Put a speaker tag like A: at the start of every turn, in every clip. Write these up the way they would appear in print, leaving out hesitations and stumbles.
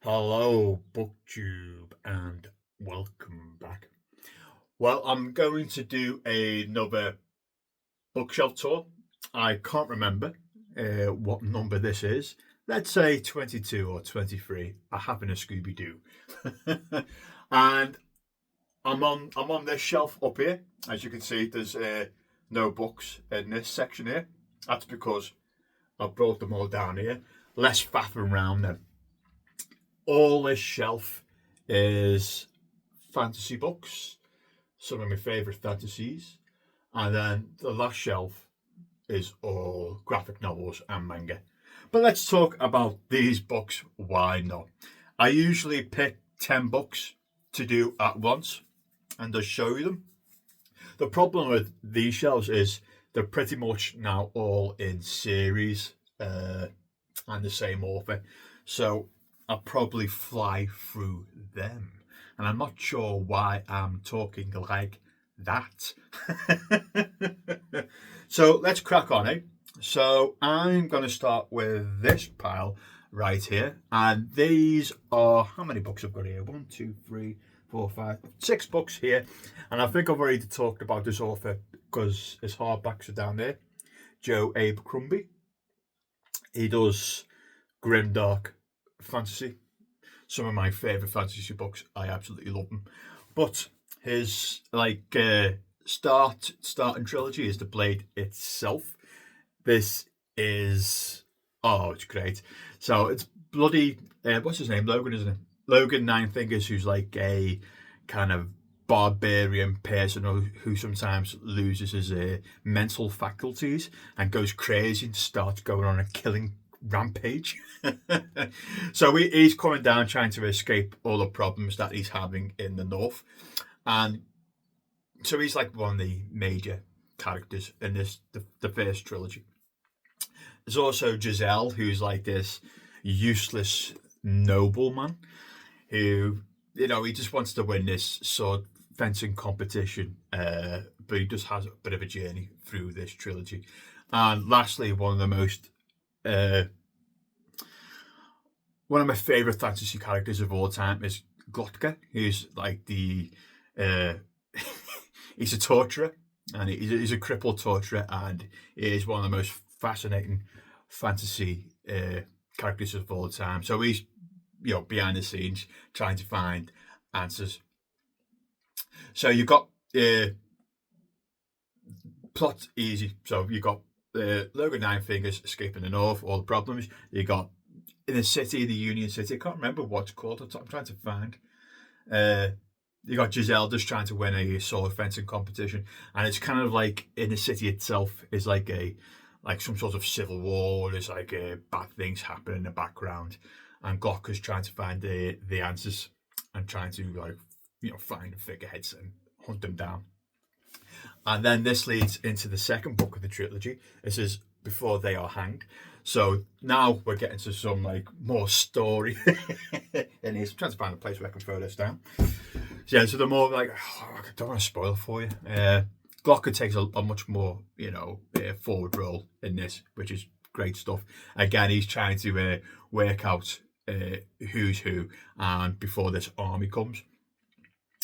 A: Hello, BookTube, and welcome back. Well, I'm going to do another bookshelf tour. I can't remember what number this is. Let's say 22 or 23. I happen to Scooby Doo, and I'm on this shelf up here. As you can see, there's no books in this section here. That's because I brought them all down here. Less faffing around them. All this shelf is fantasy books, some of my favourite fantasies, and then the last shelf is all graphic novels and manga. But let's talk about these books. Why not? I usually pick 10 books to do at once and just show you them. The problem with these shelves is they're pretty much now all in series and the same author. So I'll probably fly through them. And I'm not sure why I'm talking like that. So let's crack on, eh? So I'm going to start with this pile right here. And these are, how many books I've got here? 1, 2, 3, 4, 5, 6 books here. And I think I've already talked about this author because his hardbacks are down there. Joe Abercrombie. He does grimdark fantasy. Some of my favourite fantasy books. I absolutely love them. But his starting trilogy is The Blade itself. This is it's great. So it's bloody what's his name? Logan, isn't it? Logan Nine Fingers, who's like a kind of barbarian person who sometimes loses his mental faculties and goes crazy and starts going on a killing rampage. So he's coming down trying to escape all the problems that he's having in the north, and so he's like one of the major characters in the first trilogy. There's also Giselle, who's like this useless nobleman who, he just wants to win this sword fencing competition, but he just has a bit of a journey through this trilogy. And lastly, one of my favourite fantasy characters of all time is Glotka, who's like the he's a torturer, and he's a crippled torturer, and he is one of the most fascinating fantasy characters of all time. So he's behind the scenes trying to find answers. So you've got plot easy. So you got Logan Nine Fingers escaping the north, all the problems. You got in the city, the Union City. I can't remember what it's called. I'm trying to find. You got Giselle just trying to win a sword fencing competition, and it's kind of like in the city itself is like some sort of civil war. There's like bad things happening in the background, and Glocker's trying to find the answers and trying to find the figureheads and hunt them down. And then this leads into the second book of the trilogy. This is Before They Are Hanged. So now we're getting to some more story. And he's trying to find a place where I can throw this down. So the more I don't want to spoil it for you. Glocker takes a much more forward role in this, which is great stuff. Again, he's trying to work out who's who, and before this army comes.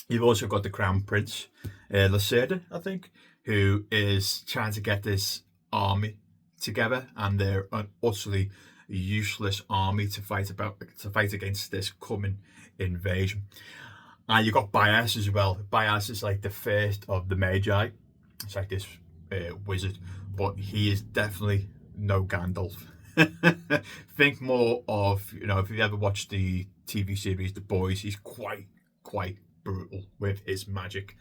A: You've also got the Crown Prince, Lacerda, I think, who is trying to get this army together, and they're an utterly useless army to fight against this coming invasion. And you've got Bias as well. Bias is like the first of the Magi. It's like this wizard, but he is definitely no Gandalf. Think more of, if you've ever watched the TV series The Boys, he's quite brutal with his magic.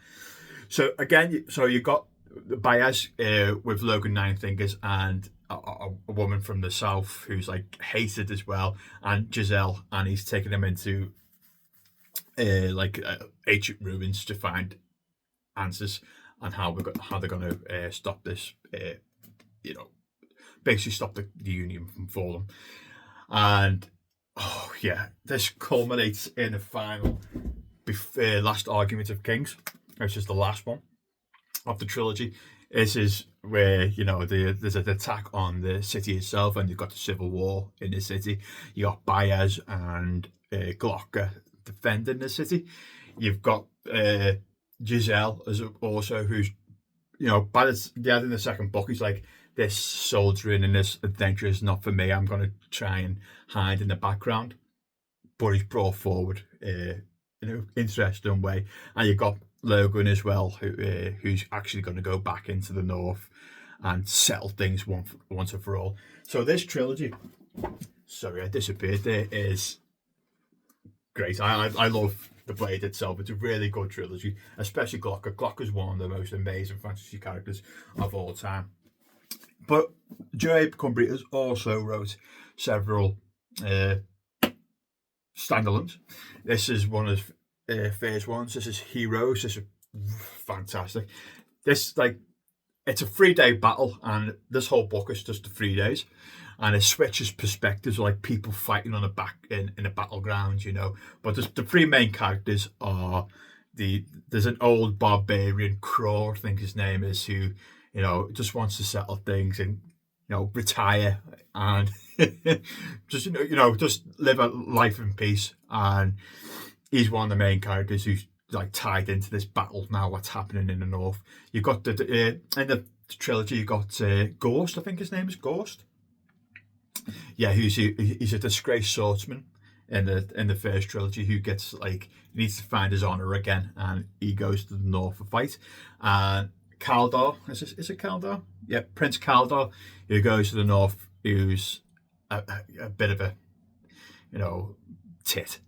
A: So again, you got Baez with Logan Nine Fingers and a woman from the south who's hated as well, and Giselle, and he's taking them into ancient ruins to find answers on how they're going to stop this. Basically stop the Union from falling. And this culminates in the final last argument of Kings, which is the last one of the trilogy. This is where there's an attack on the city itself, and you've got the civil war in the city. You got Baez and Glocker defending the city. You've got Giselle as also, who's, by the end of the second book, he's like, this soldiering and this adventure is not for me. I'm going to try and hide in the background. But he's brought forward in an interesting way. And you've got Logan as well, who's actually going to go back into the north and settle things once and for all. So this trilogy, sorry, I disappeared there, is great. I love The Blade itself. It's a really good trilogy, especially Glocker. Glocker's one of the most amazing fantasy characters of all time. But Joe Abercrombie has also wrote several standalones. This is one of phase ones. This is Heroes. This is fantastic. This, like, it's a 3-day battle, and this whole book is just the 3 days, and it switches perspectives, like people fighting on in a battleground, But the three main characters are there's an old barbarian, Craw, I think his name is, who just wants to settle things and retire and just just live a life in peace. And he's one of the main characters who's like tied into this battle now. What's happening in the north? You've got in the trilogy. You got Ghost. I think his name is Ghost. Yeah, he's a disgraced swordsman in the first trilogy who gets needs to find his honor again, and he goes to the north to fight. And Kaldor, is it Kaldor? Yeah, Prince Kaldor, who goes to the north, who's a bit of a tit,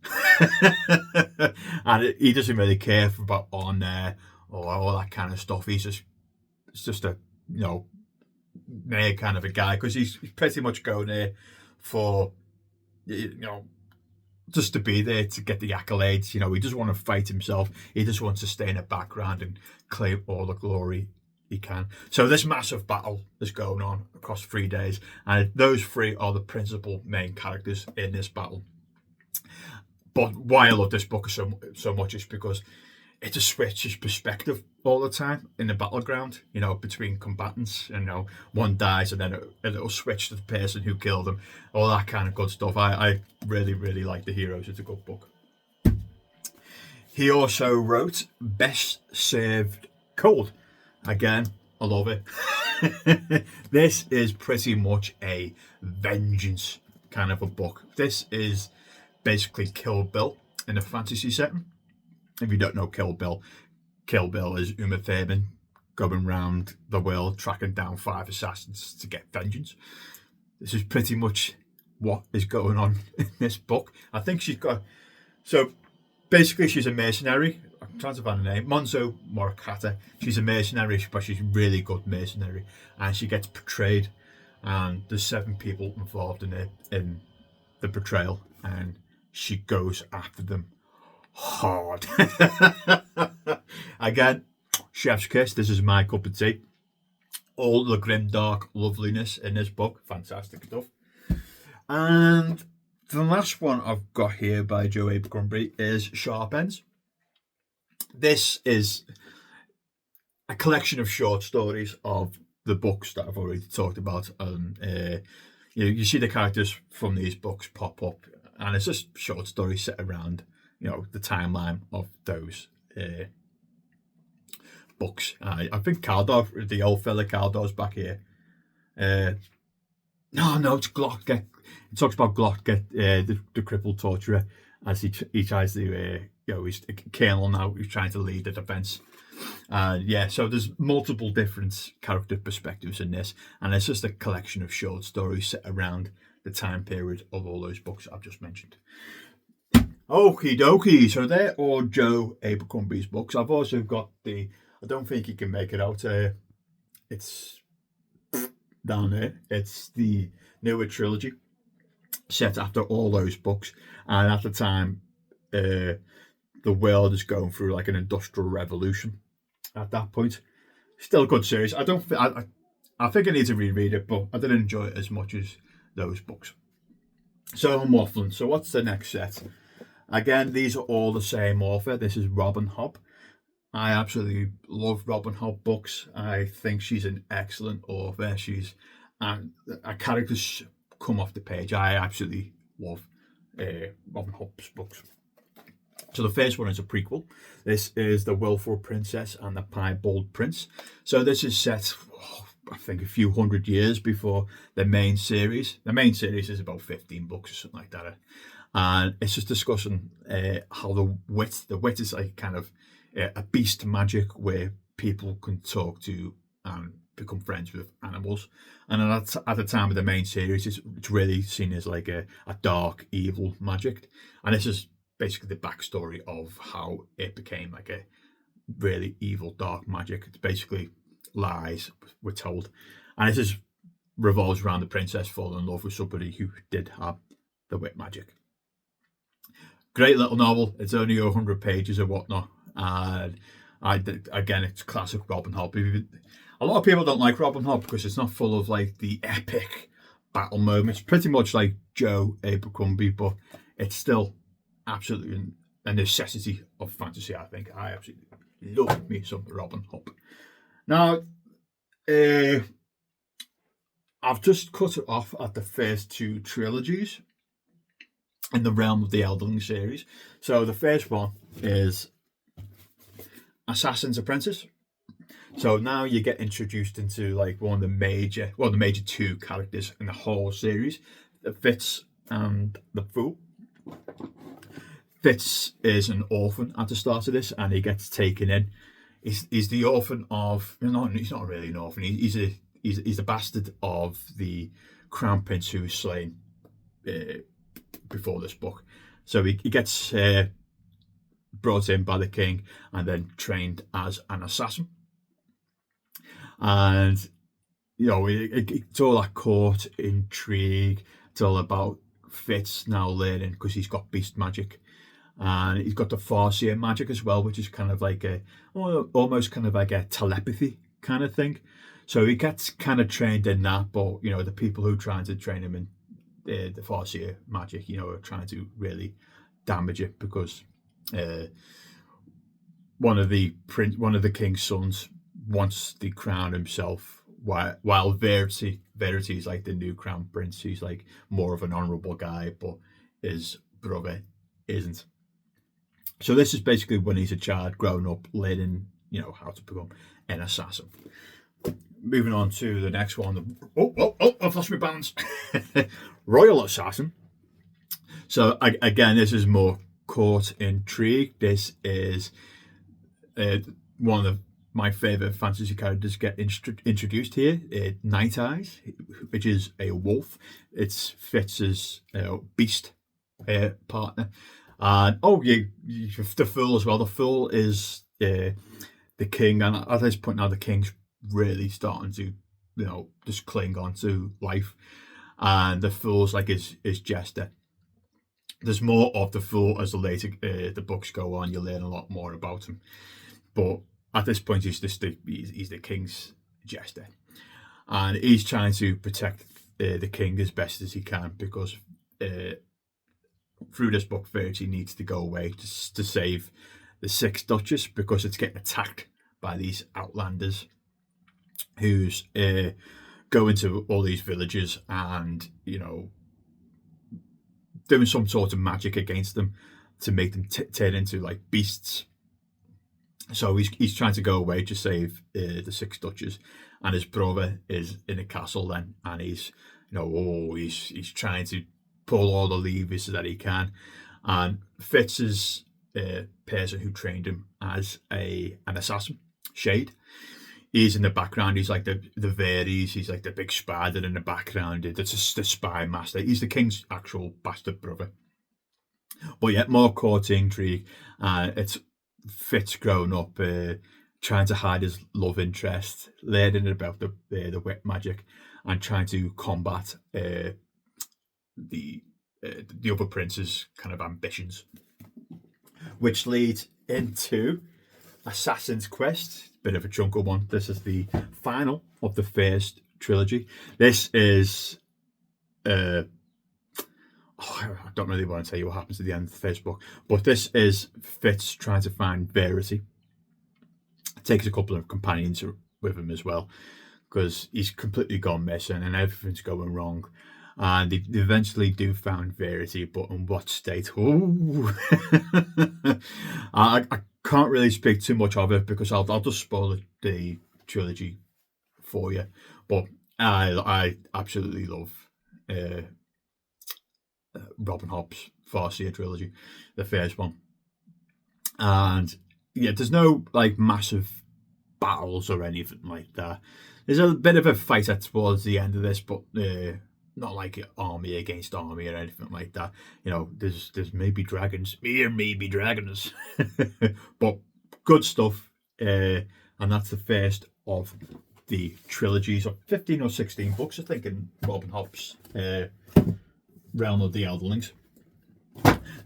A: and he doesn't really care about honor or all that kind of stuff. He's just a mere kind of a guy, because he's pretty much going there for just to be there to get the accolades. He doesn't want to fight himself. He just wants to stay in the background and claim all the glory he can. So this massive battle is going on across 3 days, and those three are the principal main characters in this battle. But why I love this book so much is because it just switches perspective all the time in the battleground, between combatants. One dies and then it'll switch to the person who killed them, all that kind of good stuff. I really, really like The Heroes. It's a good book. He also wrote Best Served Cold. Again, I love it. This is pretty much a vengeance kind of a book. This is basically Kill Bill in a fantasy setting. If you don't know Kill Bill is Uma Thurman going around the world tracking down 5 assassins to get vengeance. This is pretty much what is going on in this book. I think so basically she's a mercenary. I'm trying to find her name. Monzo Morikata. She's a mercenary, but she's a really good mercenary, and she gets betrayed, and there's 7 people involved in the betrayal, and she goes after them hard. Again, chef's kiss. This is my cup of tea. All the grimdark loveliness in this book, fantastic stuff. And the last one I've got here by Joe Abercrombie is Sharp Ends. This is a collection of short stories of the books that I've already talked about. You see the characters from these books pop up, and it's just short stories set around the timeline of those books. I think Kaldor, the old fella Kaldor's back here. No, it's Glocker. It talks about Glocker, the crippled torturer, as he tries to, he's a colonel now who's trying to lead the defence. So there's multiple different character perspectives in this, and it's just a collection of short stories set around the time period of all those books I've just mentioned. Okie dokie, so they're all Joe Abercrombie's books. I've also got I don't think you can make it out, it's down there. It's the newer trilogy set after all those books, and at the time the world is going through like an industrial revolution at that point. Still a good series. I think I need to reread it, but I didn't enjoy it as much as those books. So I'm waffling. So what's the next set? Again, these are all the same author. This is Robin Hobb. I absolutely love Robin Hobb books. I think she's an excellent author. She's her characters come off the page. I absolutely love Robin Hood's books. So the first one is a prequel. This is The Willful Princess and the Piebald Prince. So this is set, I think, a few hundred years before the main series. The main series is about 15 books or something like that. And it's just discussing how the wit is like kind of a beast magic where people can talk to and become friends with animals. And at the time of the main series, it's really seen as like a dark, evil magic. And this is basically the backstory of how it became like a really evil, dark magic. It's basically lies, we're told. And it just revolves around the princess falling in love with somebody who did have the wit magic. Great little novel. It's only 100 pages or whatnot. And again, it's classic Robin Hood. A lot of people don't like Robin Hood because it's not full of like the epic battle moments. Pretty much like Joe Abercrombie, but it's still absolutely a necessity of fantasy. I think I absolutely love me some Robin Hood. Now, I've just cut it off at the first two trilogies in the realm of the Elderling series. So the first one is Assassin's Apprentice. So now you get introduced into like the major two characters in the whole series, the Fitz and the Fool. Fitz is an orphan at the start of this, and he gets taken in. He's the orphan of he's not really an orphan. He's the bastard of the crown prince who was slain before this book. So he gets brought in by the king and then trained as an assassin. And it's all that court intrigue. It's all about Fitz now learning because he's got beast magic. And he's got the Farseer magic as well, which is kind of like almost kind of like a telepathy kind of thing. So he gets kind of trained in that, but the people who are trying to train him in the Farseer magic, are trying to really damage it because one of the king's sons wants the crown himself, while Verity is like the new crown prince. He's like more of an honourable guy, but his brother isn't. So this is basically when he's a child growing up, learning, how to become an assassin. Moving on to the next one. I've lost my balance. Royal Assassin. So again, this is more court intrigue. This is one of my favourite fantasy characters get introduced here. Night Eyes, which is a wolf. It's Fitz's beast partner. And the Fool as well. The Fool is the king, and at this point now the king's really starting to just cling on to life, and the Fool's like his jester. There's more of the Fool as the books go on. You learn a lot more about him, but at this point he's the king's jester, and he's trying to protect the king as best as he can because through this book, Verity needs to go away to save the Sixth Duchess because it's getting attacked by these outlanders who's go into all these villages and doing some sort of magic against them to make them turn into like beasts. So he's trying to go away to save the Sixth Duchess, and his brother is in a castle then, and he's he's trying to pull all the levers that he can. And Fitz's person who trained him as an assassin, Shade, he's in the background. He's like the Varys. He's like the big spider in the background. That's just the spy master. He's the king's actual bastard brother. But yeah, more court intrigue. It's Fitz growing up, trying to hide his love interest, learning about the wet magic, and trying to combat the other prince's kind of ambitions, which leads into Assassin's Quest. Bit of a chunky one. This is the final of the first trilogy. This is I don't really want to tell you what happens at the end of the first book, but this is Fitz trying to find Verity. Takes a couple of companions with him as well because he's completely gone missing and everything's going wrong. and they eventually do found Verity, but in what state? Oh, I can't really speak too much of it because I'll just spoil the trilogy for you. But I absolutely love uh, Robin Hobb's Farseer trilogy, the first one, and yeah, there's no like massive battles or anything like that. There's a bit of a fight towards the end of this, but not like army against army or anything like that. You know, there's maybe dragons, maybe dragons, but good stuff. And that's the first of the trilogies of 15 or 16 books, I think, in Robin Hobb's Realm of the Elderlings.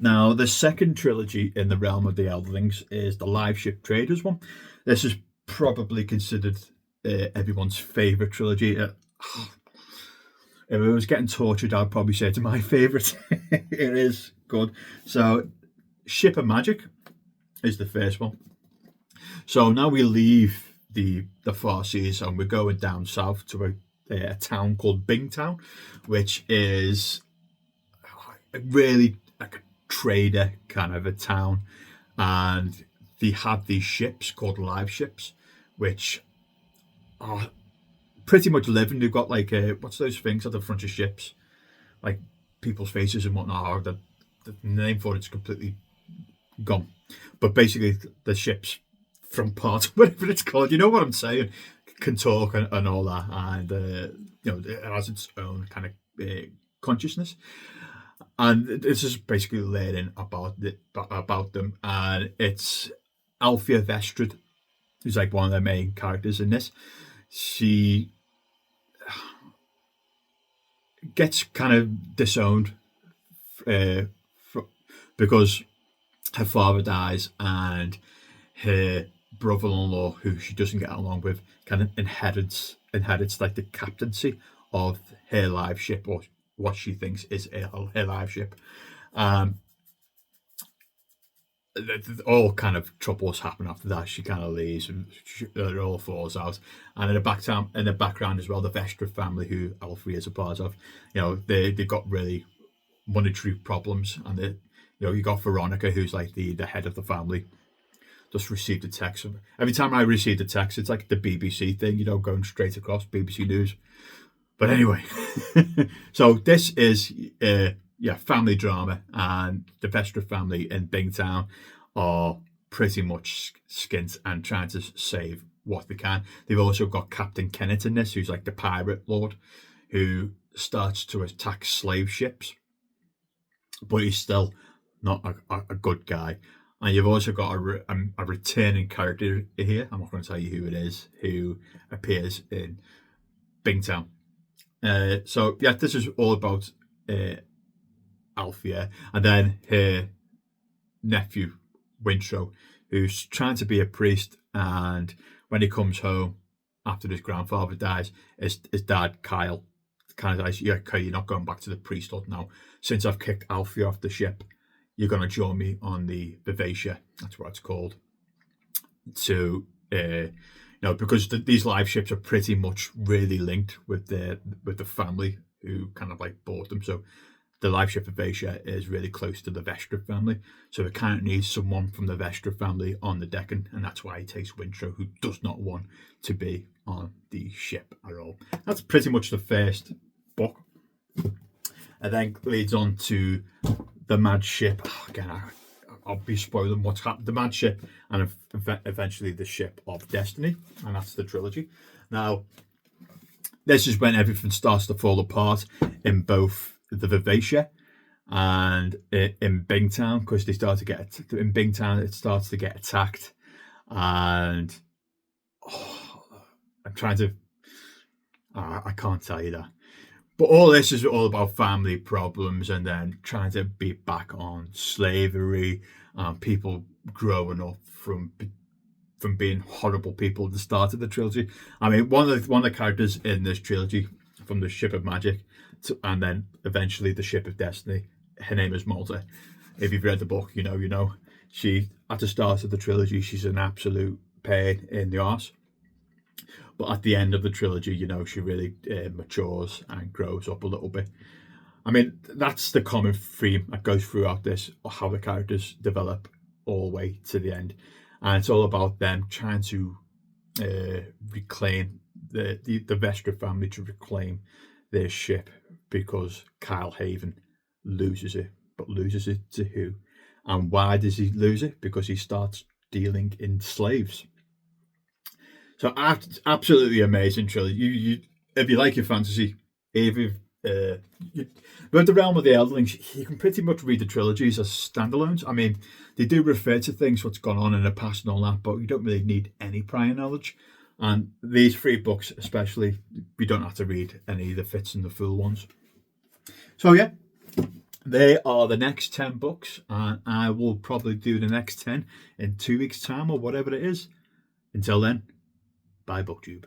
A: Now, the second trilogy in the Realm of the Elderlings is the Live Ship Traders one. This is probably considered everyone's favourite trilogy. If I was getting tortured, I'd probably say it's my favourite. It is good. So, Ship of Magic is the first one. So now we leave the Far Seas and we're going down south to a town called Bingtown, which is really like a trader kind of a town, and they have these ships called live ships, which are pretty much living. They've got like what's those things at the front of ships, like people's faces and whatnot. The name for it's completely gone, but basically the ships from part whatever it's called. You know what I'm saying? Can talk and all that, and you know it has its own kind of consciousness. And this is basically learning about them, and it's Althea Vestrid, who's like one of the main characters in this. She gets kind of disowned because her father dies, and her brother-in-law, who she doesn't get along with, kind of inherits like the captaincy of her live ship, or what she thinks is her live ship. All kind of troubles happen after that. She kind of leaves, and it all falls out. And in the background as well, the Vestrid family, who Alfred is a part of, you know, they've got really monetary problems, and you know, you got Veronica, who's like the head of the family. Just received a text. Every time I receive a text, it's like the BBC thing, you know, going straight across BBC News. But anyway, so this is family drama, and the Vestrid family in Bingtown are pretty much skint and trying to save what they can. They've also got Captain Kenneth in this, who's like the pirate lord, who starts to attack slave ships, but he's still not a good guy. And you've also got a returning character here. I'm not going to tell you who it is, who appears in Bingtown. So yeah, this is all about Althea, and then her nephew Wintrow, who's trying to be a priest, and when he comes home after his grandfather dies, his dad Kyle kind of says, "Yeah, okay, you're not going back to the priesthood now. Since I've kicked Althea off the ship, you're going to join me on the Vivacia." That's what it's called. To you know, because these live ships are pretty much really linked with the family who kind of like bought them. So the live ship Vivacia is really close to the Vestrid family. So it kind of needs someone from the Vestrid family on the decking, and that's why he takes Wintrow, who does not want to be on the ship at all. That's pretty much the first book. And then leads on to the Mad Ship. Again, I'll be spoiling what's happened. The Mad Ship, and eventually the Ship of Destiny, and that's the trilogy. Now, this is when everything starts to fall apart in both the Vivacia and in Bingtown, because they start to get in Bingtown. It starts to get attacked, and I'm trying to. I can't tell you that. But all this is all about family problems, and then trying to beat back on slavery, people growing up from being horrible people at the start of the trilogy. I mean, one of the characters in this trilogy, from the Ship of Magic, and then eventually the Ship of Destiny, her name is Malta. If you've read the book, you know. She, at the start of the trilogy, she's an absolute pain in the arse. But at the end of the trilogy, she really matures and grows up a little bit. I mean, that's the common theme that goes throughout this, how the characters develop all the way to the end. And it's all about them trying to reclaim the Vestra family, to reclaim their ship, because Kyle Haven loses it. But loses it to who? And why does he lose it? Because he starts dealing in slaves. So absolutely amazing trilogy. If you like your fantasy, if you've but the Realm of the Elderlings, you can pretty much read the trilogies as standalones. I mean, they do refer to things, what's gone on in the past and all that, but you don't really need any prior knowledge. And these 3 books, especially, we don't have to read any of the Fitz and the Fool ones. So yeah, they are the next 10 books, and I will probably do the next 10 in 2 weeks' time or whatever it is. Until then, bye, BookTube.